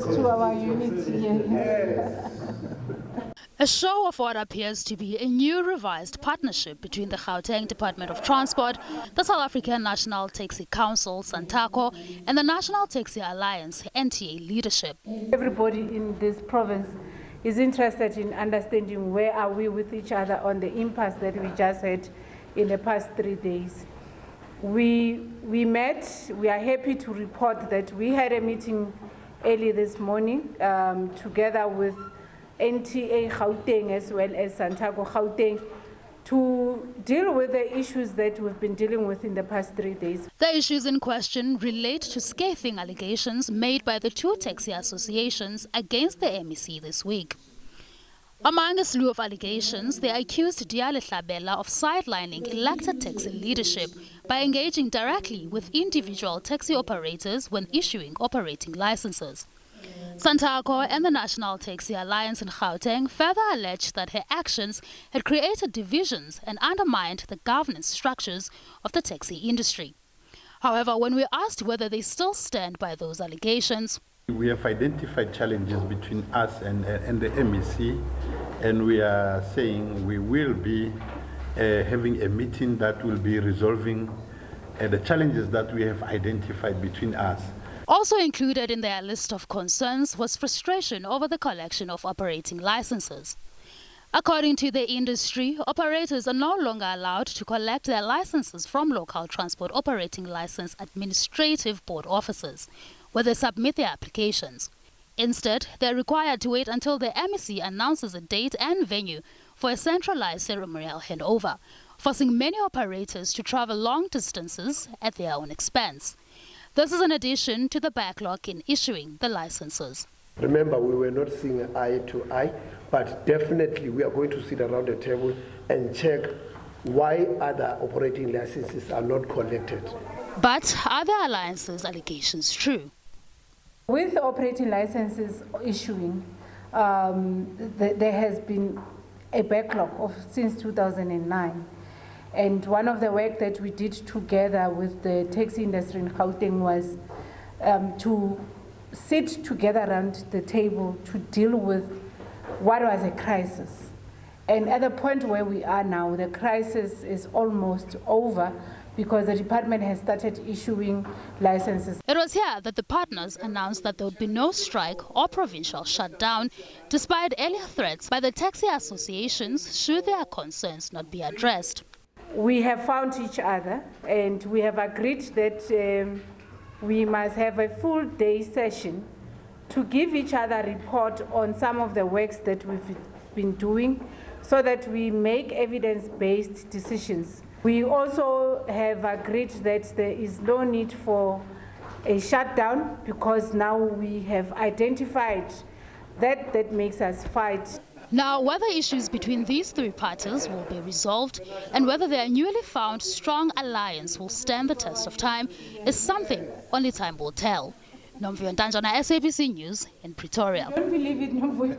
to our unity. Yes. A show of what appears to be a new revised partnership between the Gauteng Department of Transport, the South African National Taxi Council, SANTACO, and the National Taxi Alliance, NTA leadership. Everybody in this province is interested in understanding where are we with each other on the impasse that we just had in the past 3 days. We met. We are happy to report that we had a meeting early this morning together with NTA Gauteng as well as SANTACO Gauteng to deal with the issues that we've been dealing with in the past 3 days. The issues in question relate to scathing allegations made by the two taxi associations against the MEC this week. Among a slew of allegations, they accused Diale-Tlabela of sidelining elected taxi leadership by engaging directly with individual taxi operators when issuing operating licenses. SANTACO and the National Taxi Alliance in Gauteng further alleged that her actions had created divisions and undermined the governance structures of the taxi industry. However, when we asked whether they still stand by those allegations, we have identified challenges between us and the MEC, and we are saying we will be having a meeting that will be resolving the challenges that we have identified between us. Also included in their list of concerns was frustration over the collection of operating licenses. According to the industry, operators are no longer allowed to collect their licenses from local transport operating license administrative board offices, where they submit their applications. Instead, they are required to wait until the MEC announces a date and venue for a centralized ceremonial handover, forcing many operators to travel long distances at their own expense. This is in addition to the backlog in issuing the licenses. Remember, we were not seeing eye to eye, but definitely we are going to sit around the table and check why other operating licenses are not collected. But are the alliance's allegations true? With operating licenses issuing, there has been a backlog since 2009. And one of the work that we did together with the taxi industry in Gauteng was to sit together around the table to deal with what was a crisis. And at the point where we are now, the crisis is almost over because the department has started issuing licenses. It was here that the partners announced that there would be no strike or provincial shutdown, despite earlier threats by the taxi associations should their concerns not be addressed. We have found each other and we have agreed that we must have a full day session to give each other a report on some of the works that we've been doing so that we make evidence-based decisions. We also have agreed that there is no need for a shutdown because now we have identified that makes us fight. Now, whether issues between these three parties will be resolved and whether their newly found strong alliance will stand the test of time is something only time will tell. Nomvuyo Ntanjana, SABC News in Pretoria. I don't believe it, Nomvuyo.